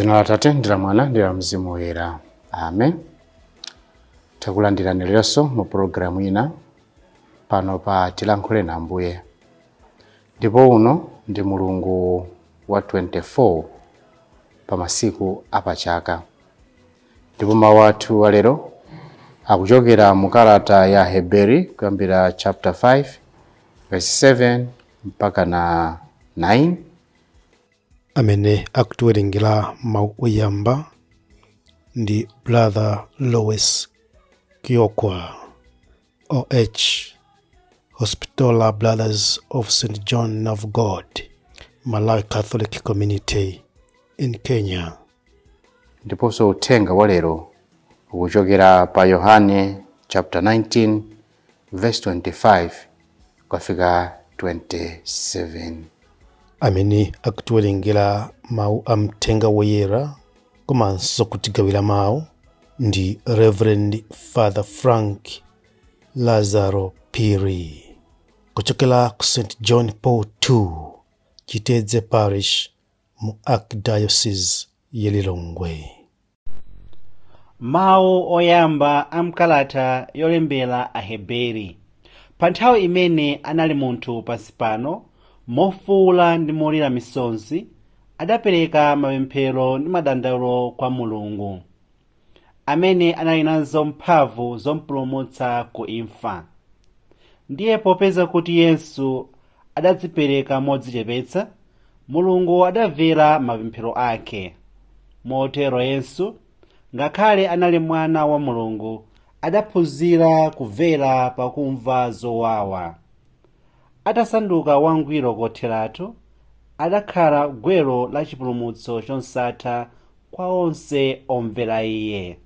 Muzina la Atate ndi la Mwana ndi la Mzimu Woyera. Amen. Takulandirani leronso mu programu ina pano pa Tilankhule na Ambuye. Ndipo uno ndi mulungu wa 24 pa masiku apachaka. Ndipo mawu athu wa lero akuchokera mu kalata ya Heberi kuyambira chapter 5 verse 7 mpaka na 9. Amene akutiwerengera mawu oyamba ndi Brother Lois Kiokwa, OH, Hospitaller Brothers of St. John of God, Malawi Catholic Community in Kenya. Ndiponso uthenga wa lero ukuchokera pa Yohane chapter 19 verse 25 kufika 27. Amene akutiwerengera mawu a mthenga woyera komanso kutigawira mawu ndi Reverend Father Frank Lazaro Piri kuchokera ku St. John Paul II Chitedze Parish mu Archdiocese ya Lilongwe. Mawu oyamba amkalata yolembera Aheberi. Pa nthawi imene anali munthu pansi pano, mofuwula ndi molira misonzi, adapereka mapemphero ndi madandaulo kwa Mulungu, amene anali nazo mphamvu zompulumutsa ku imfa. Ndiye popeza kuti Yesu adadzipereka modzichepetsa, Mulungu adamvera mapemphero ake. Motero Yesu, ngakhale anali mwana wa Mulungu, adaphunzira kumvera pakumva zowawa. Atasanduka wangwiro kotheratu, adakhala gwero la chipulumutso chosatha kwa onse omvera Iye.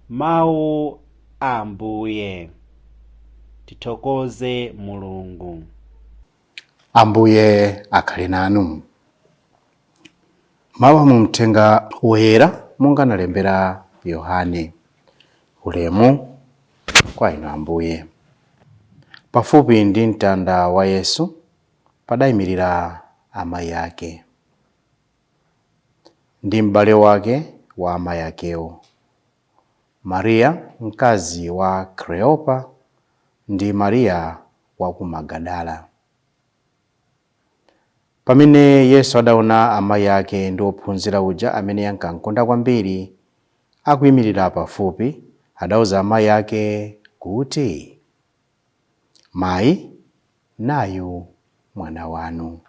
Mawu a Ambuye. Tithokoze Mulungu. Ambuye akhale nanu. Mawu mu mthenga woyera monga analembera Yohane. Ulemu kwa inu Ambuye. Pafupi ndi mtanda wa Yesu padayimirira amayi ake ndi m'bale wake wa amayi akewo, Mariya mkazi wa Kleopa ndi Mariya wa ku Magadala. Pamene Yesu adaona amayi ake ndi ophunzira uja amene ankamukonda kwambiri akuyimirira pafupi, adauza amayi ake kuti, "Mayi, nayu mwana wanu."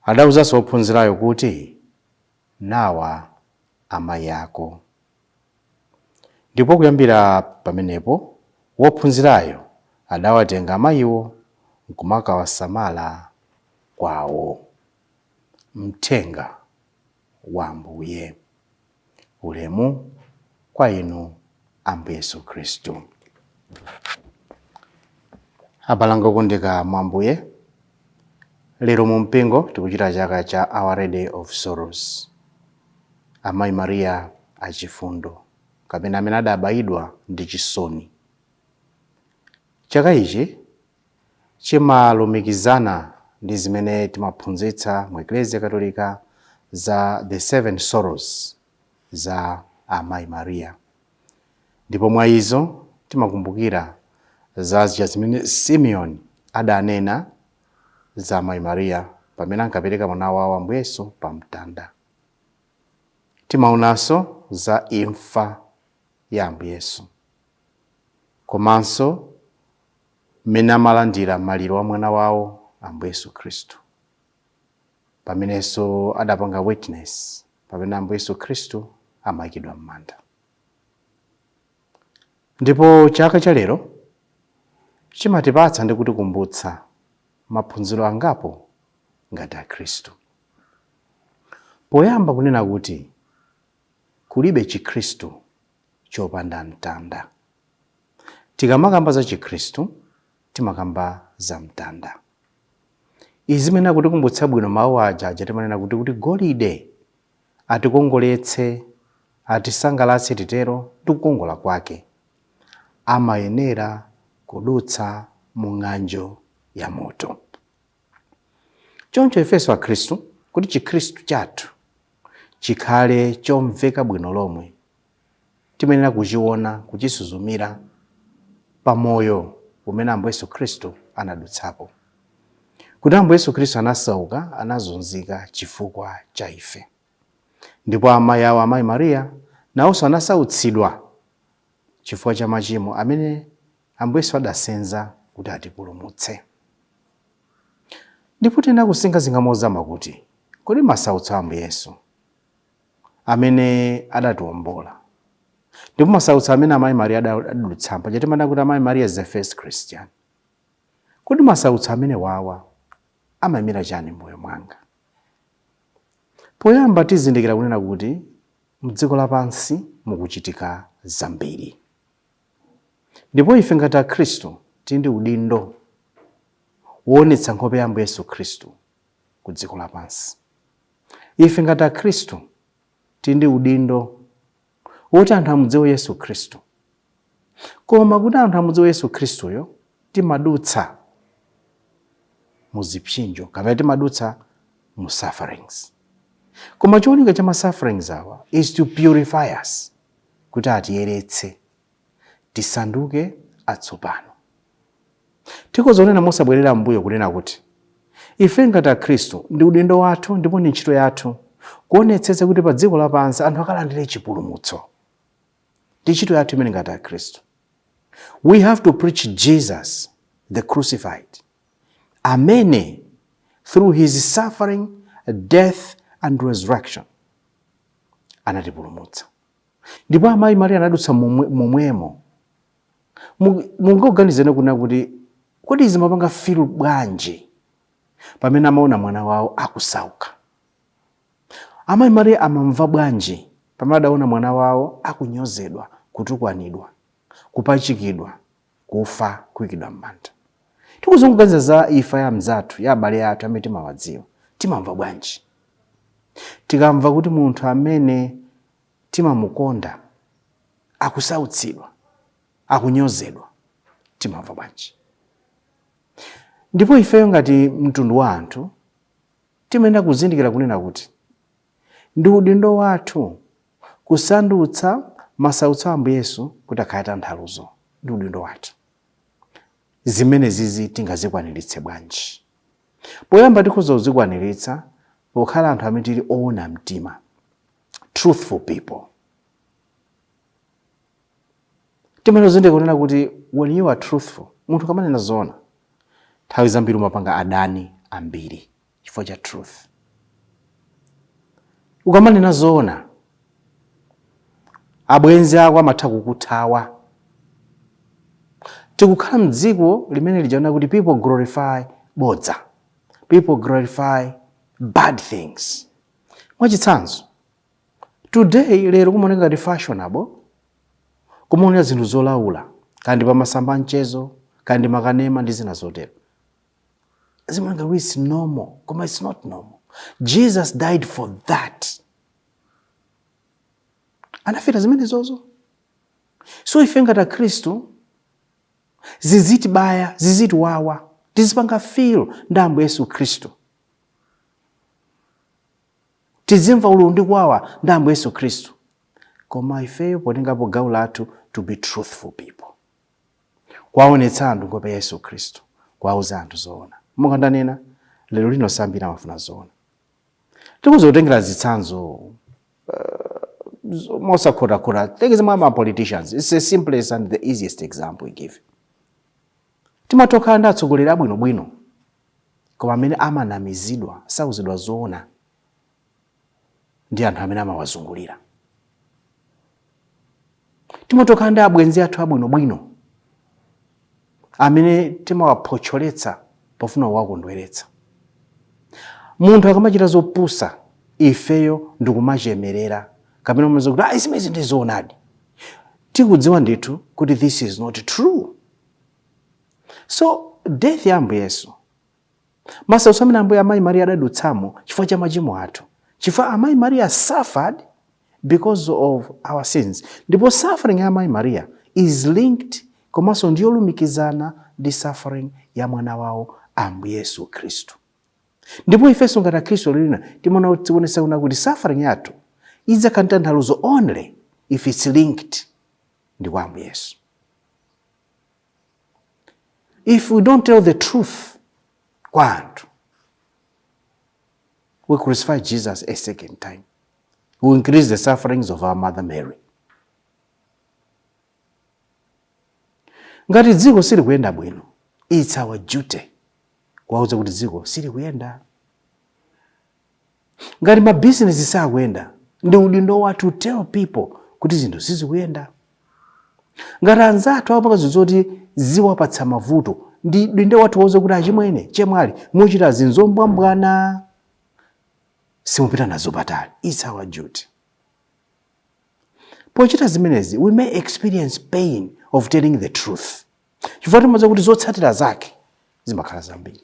Adauzanso ophunzirayo kuti, "Nawa amayi ako." Ndipo kuyambira pamenepo wophunzirayo adawatenga amayiwo nkumakawasamala kwawo. Mthenga wa Ambuye. Ulemu kwa inu Ambuye Yesu Khristu. Abalanga okondeka mwa Ambuye, lero mu mpingo tikuchita chaka cha Our Lady of Sorrows, amayi Mariya achifundo, kapena amene adabayidwa ndi chisoni. Chaka ichi chimalumikizana ndi zimene timaphunzitsa mu Eklezia Katolika za the 7 sorrows za amayi Mariya. Ndipo mwa izo timakumbukira za zimene Simeon adanena za amayi Mariya pamene ankapereka mwana wawo Ambuye Yesu pa mtanda. Timaonanso za imfa ya Ambuye Yesu, komanso mmene amalandira maliro wa mwana wawo Ambuye Yesu Khristu, pamenenso adapanga witness pamene Ambuye Yesu Khristu amayikidwa m'manda. Ndipo chaka cha lero chimatipatsa ndi kutikumbutsa maphunziro angapo ngati a Khristu. Poyamba kunena kuti kulibe chikhristu chopanda mtanda. Tikamakamba za chikhristu timakamba za mtanda. Izi zimene akutikumbutsa bwino mawu aja timanena kuti golide atikongoletse, atisangalatse titero tikukongola kwake, amayenera kudutsa mu ng'anjo ya moto. Choncho ifeso a Khristu kuti chikhristu chathu chikhale chomveka bwino lomwe, timenera kuchiona, kuchisuzumira pamoyo umene Ambuye Yesu Khristu anadutsapo. Kuti Ambuye Yesu Khristu anasauka, anazunzika chifukwa cha ife. Ndipo amayi awo, amayi Mariya, nawonso anasautsidwa chifukwa cha machimo amene Ambuye Yesu adasenza kuti atipulumutse. Ndipo tena kusinga mozama kuti kodi masautso a Ambuye Yesu amene adatiwombola, ndipo masautso amene amayi Mariya adadutsapo, chatimana kuti amayi Mariya is the first Christian. Kodi masautso amene wawa amayimira chani moyo mwanga? Poyamba tizindikira kunena kuti mdziko lapansi mukuchitika zambiri. Ndipo ife ngati Akhristu tindi udindo woonetsa nkhope ya Ambuye Yesu Khristu ku dziko lapansi. Ife ngati Akhristu tindi udindo woti anthu amudziwe Yesu Khristu. Koma kuti anthu amudziwe Yesu Khristuyo timadutsa mu zipsinjo, kapena timadutsa mu sufferings. Koma cholinga cha sufferings awa is to purify us, kuti atiyeretse tisanduke atsopano. Tikozonena mosabwerera mbuyo kunena kuti ife ngati Akhristu ndi udindo wathu ndipo ndi ntchito yathu kuonetsetsa kuti pa dziko lapansi anthu akalandire chipulumutso. Ndi ntchito yathu imene ngati Akhristu. We have to preach Jesus, the crucified, amene through his suffering, death and resurrection anatipulumutsa. Ndipo amayi Mariya anadutsa momwemo. Mungoganizeni kunena kuti kodi zimapanga feel bwanji pamene amaona mwana wawo akusauka? Amayi Mariya amamva bwanji pamene adaona mwana wawo akunyozedwa, kutukwanidwa, kupachikidwa, kufa, kuyikidwa m'manda? Tikuzunguganiza za imfa ya mzathu, ya abale athu amene timawadziwa, timamva bwanji? Tikamva kuti munthu amene timamukonda akusautsidwa, akunyozedwa, timamva bwanji? Ndipo ifeyo ngati mtundu wa anthu timayenera kuzindikira kunena kuti ndi udindo wathu kusandutsa masautso a Ambuye Yesu kuti akhale tanthauzo. Ndi udindo wathu. Zimene zizi tingazikwaniritse bwanji? Poyamba tikhoza kuzikwaniritsa pokhala anthu amene tili oona mtima, truthful people. Timayenera kuzindikira kunena kuti when you are truthful, munthu kamanena zoona, nthawi zambiri umapanga adani ambiri chifukwa cha truth. Ukamanena zoona, abwenzi ako amatha kukuthawa. Tikukhala mdziko limene lijaona kuti people glorify bodza, people glorify bad things. Mwachitsanzo, today lero kumaoneka ngati fashionable kumaonera zinthu zolaula, kandi pamasamba mchezo, kandi makanema ndi zina zotero. Zimaoneka kuti it's normal, koma it's not normal. Jesus died for that. Anafera zimene zozo. So ife ngati Akhristu ziziti baya, ziziti wawa, tizipanga feel ndi Ambuye Yesu Khristu. Tizimva ululu ndi kuwawa ndi Ambuye Yesu Khristu. Koma ifeyo potengapo gawo lathu to be truthful people. Kwaonetsa anthu nkhope ya Yesu Khristu, kwauza anthu zoona. Mukandanena lero lino sambira amafuna zoona. Tikuzotengera zitsanzo mosakhota. Take some of politicians. It's the simplest and the easiest example we give. Timatoka anda atsogolera abwinobwino, koma amene amanamizidwa, sauzidwa zoona ndi anthu amene amawazungulira. Timatoka anda abwenzi athu abwinobwino, amene timawaphocholetsa pofuna kuwakondweretsa. Munthu akamachita zopusa, ifeyo ndikumachemerera, kapena umaza kuti isimezi ndi zoonadi. Tikudziwa ndithu kuti this is not true. So death ya Ambuye Yesu, masautso amene amayi Mariya adadutsamo chifukwa cha machimo athu, chifukwa amayi Mariya suffered because of our sins. Ndipo suffering ya amayi Mariya is linked komanso ndiyolumikizana ndi suffering ya mwana wawo Ambuye Yesu Khristu. Ndipo ifenso ngati Akhristu lina timaona tionesa kuti suffering yathu idzakhala tanthauzo only if it's linked ndi kwa Ambuye Yesu. If we don't tell the truth kwa anthu, we crucify Jesus a second time. We increase the sufferings of our Mother Mary. Ngati dziko sili kuyenda bwino, it's our duty kuwauza kuti dziko sili kuyenda. Ngati mabizinesi sakuyenda, ndi udindo wathu to tell people kuti zinthu sizikuyenda. Ngati anzathu amapanga zinthu zoti ziwapatsa mavuto, ndi udindo wathu wauza kuti achimwene chemwali muchita zinthu zombwambwana, simupita nazo patali. It's our duty. Pochita zimenezi, we may experience pain of telling the truth. Chifukwa timadziwa kuti zotsatira zake zimakhala zambiri.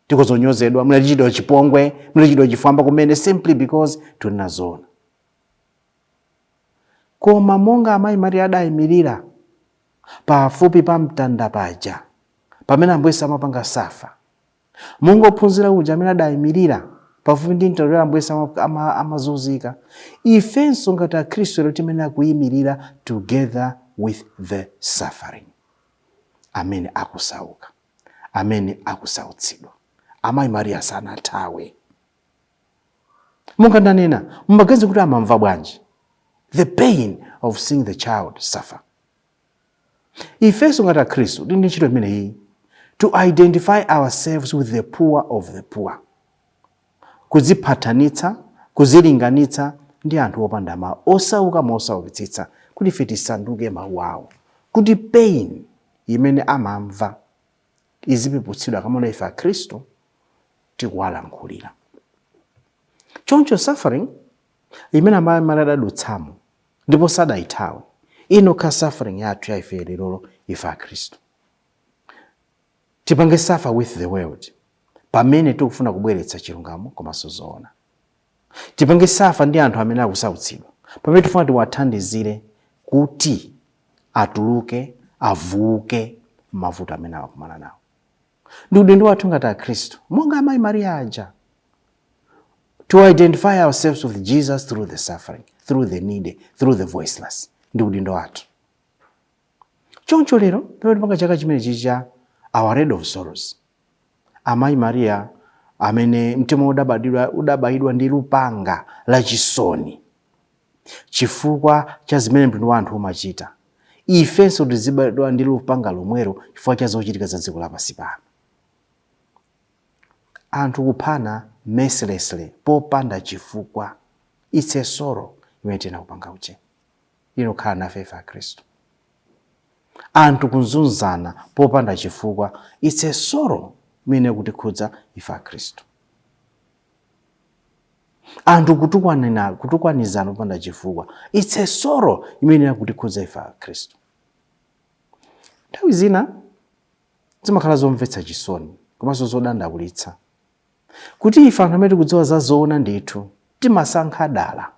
Tikozonyozedwa, mnachitidwa chipongwe, mnachitidwa chifwamba kumene simply because tinazona. Koma monga amayi Maria adayimirira pafupi pa mtanda paja, pamene Ambuye Yesu amapanga safa, monga ophunzira uja amene adayimirira pafupi ndi mtanda Ambuye Yesu amazunzika, ifenso ngati Akhristu lero timayenera kuyimirira together with the suffering. Amene akusauka, amene akusautsidwa. Amayi Maria sanathawe. Monga ndanena, mumaganiza kuti amamva bwanji the pain of seeing the child suffer. Ifenso ngati Akhristu ndi ntchito imeneyi, to identify ourselves with the poor of the poor. Kuziphatanitsa, kuzilinganitsa ndi anthu opanda mawu, osauka mosaukitsitsa, kuti ife tisanduke mawu awo, kuti pain imene amamva izipeputsidwa kama ife Akhristu tikuwalankhulira. Choncho suffering imene amayi Maria adadutsamo ndipo sadayithawe, inokha suffering yathu ya ife lero ife Akhristu. Tipange suffer with the world pamene tikufuna kubweretsa chilungamo komanso zoona. Tipange suffer ndi anthu amene akusautsidwa pamene tifuna tiwathandizire kuti atuluke, avuke mavuto amene akumana nawo. Ndi udindo wathu ngati Akhristu, monga amayi Maria aja, to identify ourselves with Jesus through the suffering, through the needy, through the voiceless. Ndi udindo wathu. Choncho lero pamene tipanga chaka chimene chicha our Red of Sorrows, amayi Maria amene mtima udabayidwa ndi lupanga la chisoni chifukwa cha zimene mtundu wa anthu umachita, ifenso tizibayidwa ndi lupanga lomwero chifukwa cha zochitika za dziko lapansi pano. Anthu kuphana mercilessly popanda chifukwa, it's a sorrow imene tena kupanga uche inokhala nafe ife Akhristu. Anthu kuzunzana popanda chifukwa, it's a sorrow imene kutikhudza ife Akhristu. Anthu kutukwanizana popanda chifukwa, it's a sorrow imene kutikhudza ife Akhristu. Nthawi zina zimakhala zomvetsa chisoni komanso zodandaulitsa kuti ife anthu amene tikudziwa za zoona ndithu timasankha dala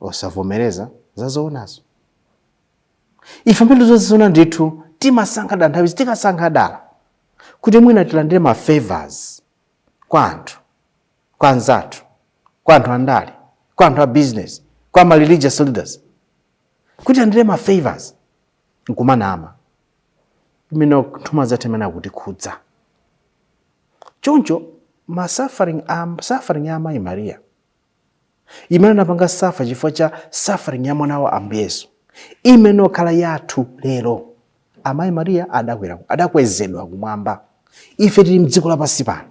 osavomereza za zoonazo. Ife amene tikudziwa za zoona ndithu timasankha dala, nthawi tikasankha dala kuti mwina tilandire ma favors kwa anthu, kwa anzathu, kwa anthu andale, kwa anthu a business, kwa ma religious leaders, kuti andire ma favors nkumanama imene nthuma zathu imene akutikhudza. Choncho ma suffering ya amayi Maria imene anapanga safa chifukwa cha suffering ya mwana wa Ambuye Yesu imene okhala yathu lero. Amayi Maria adakwezedwa kumwamba, ife tili mdziko lapansi pano,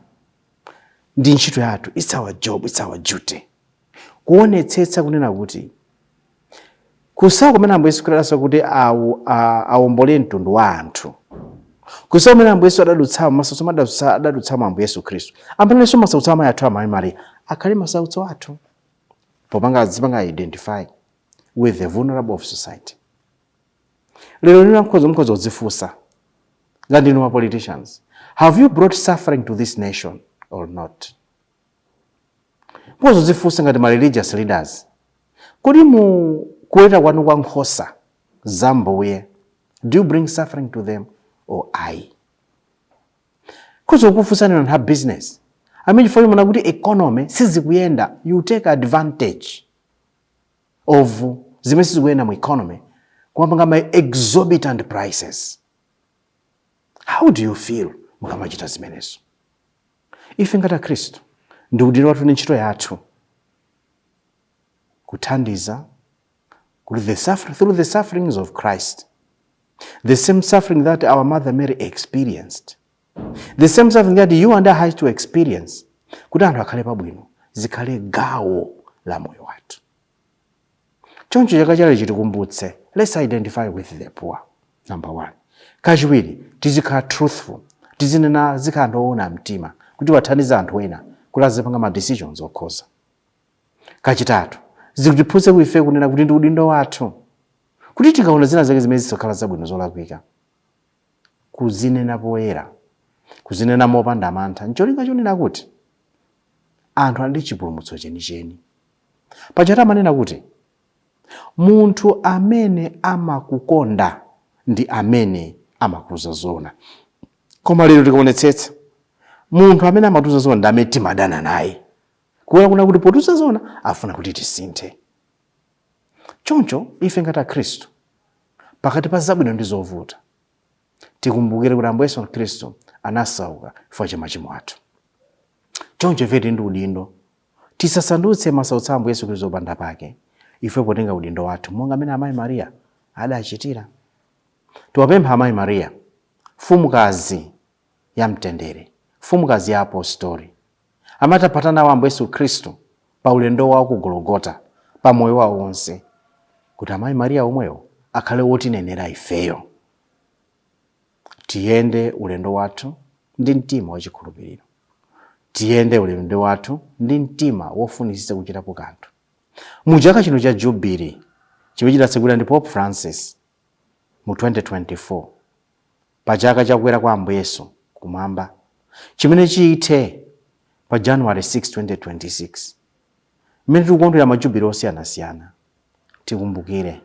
ndi ntchito yathu, it's our job, it's our duty kuonetsetsa kunena kuti kusauka kumene Ambuye Yesu kudalitsa kuti awombole mtundu wa anthu, kusauka kumene Ambuye Yesu adadutsamo, masautso adadutsamo Ambuye Yesu Khristu, ambenenso masautso amayi athu amayi Maria akhale masautso athu popanga identify with the vulnerable of society. Lero nina mkhozo udzifunsa ngati inu ma politicians, have you brought suffering to this nation or not? Mkhozo udzifunsa ngati ma religious leaders, kodi mu kuweta kwanu kwa nkhosa za Mbuye, do you bring suffering to them or I? kuzokufunsani on her business amene chifukwa mwana kuti economy sizikuyenda, you take advantage of zimene sizikuyenda mu economy kumapanga ma exorbitant prices. How do you feel mukamachita zimenezo? Ife ngati Khristu ndi udindo wathu ndi ntchito yathu kuthandiza kuti through the sufferings of Christ, the same suffering that our mother Mary experienced, the same suffering that you and I had to experience, kuti anthu akhale pabwino, zikhale gawo la moyo wathu. Choncho chaka chale chitikumbutse, let's identify with the poor, number one. Kachiwiri, tizikhala truthful, tizinena zikhandoona mtima, kuti wathandiza anthu ena, kuti azipanga ma decisions okhoza. Kachitatu, zikutiphunzitse kuife kunena kuti ndi udindo wathu, kuti tikaona zina zake zimene zisakhala zabwino zolakwika, kuzinena poyera, kuzinena mopanda mantha, ncholinga chonena kuti anthu ali ndi chipulumutso chenicheni. Pachatu amanena kuti munthu amene amakukonda ndi amene amakuza zoona. Koma lero tikaonetsetsa munthu amene amatuza zoona ndi amene timadana naye, kuona kuna kuti potuza zoona afuna kuti tisinthe. Choncho ife ngati Khristu pakati pa zabwino ndi zovuta tikumbukire kuti Ambuye Yesu Khristu anasauka chifukwa cha machimo athu. Choncho ife ndi udindo tisasandutse masautso a Ambuye Yesu Khristu opanda pake, ife potenga udindo wathu monga amene amayi Mariya adachitira. Tiwapempha amayi Mariya, mfumukazi ya mtendere, mfumukazi ya apostoli, amatapatana nawo Ambuye Yesu Khristu pa ulendo wawo ku Golgota pa moyo wawo wonse, kuti amayi Mariya omwewo akhale wotinenera ifeyo. Tiyende ulendo wathu ndi mtima wachikhulupiriro, tiyende ulendo wathu ndi mtima wofunisisa kuchitapo kanthu. Mu chaka chino cha Jubilee chimene chidatsekulira ndi Pope Francis mu 2024, pa chaka chakukwera kwa Ambuye Yesu kumwamba, chimene chiyithe pa January 6, 2026, mmene tikukondwera majubilee osiyanasiyana, tikumbukire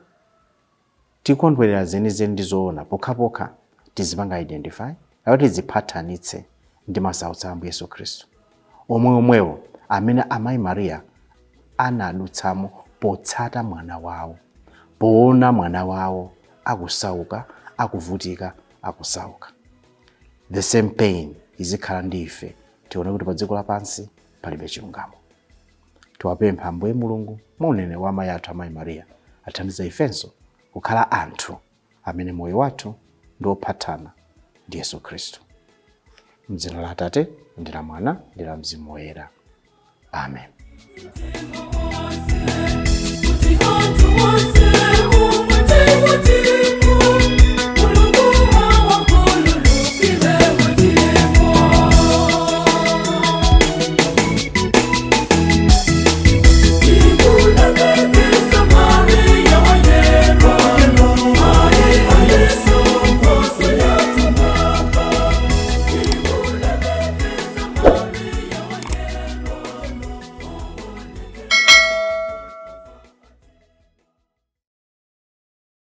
tikondwerera zenizeni ndi zoona pokhapokha tizipanga identify kuti tizipathanitse ndi masautso a Ambuye Yesu Khristu omwewo amene amayi Mariya anadutsamo potsata mwana wawo, poona mwana wawo akusauka, akuvutika, akusauka. The same pain izikhala ndi ife, tione kuti pa dziko lapansi palibe chilungamo. Tiwapempha Ambuye Mulungu maunene wa amayi athu amayi Mariya athandize ifenso kukhala anthu amene moyo wathu ndi ophatana ndi Yesu Khristu. M'dzina la Atate ndi la Mwana ndi la Mzimu Woyera. Amen.